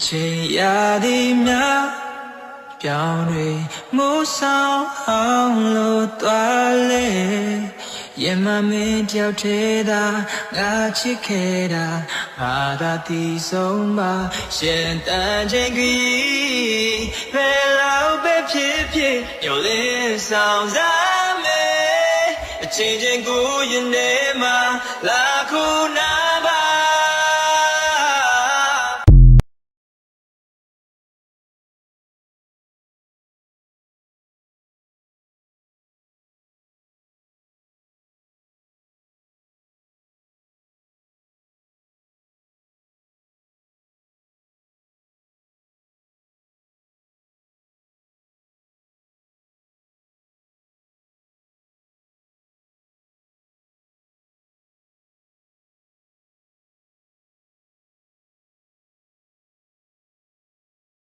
ချိန်ရသည်များပြောင်းတွေမိုးဆောင်အောင်လို့သွားလေရင်မမင်းတယောက်သေးသာငါချစ်ခဲ့တာငါသာဒီဆုံးပါရှင်တန်ချိန်ကြီးဘယ်လောက်ပဲဖြစ်ဖြစ်ညိုလေးဆောင်စားမယ်အချိန်ချင်းကိုရင်ထဲမှာလာခုနာ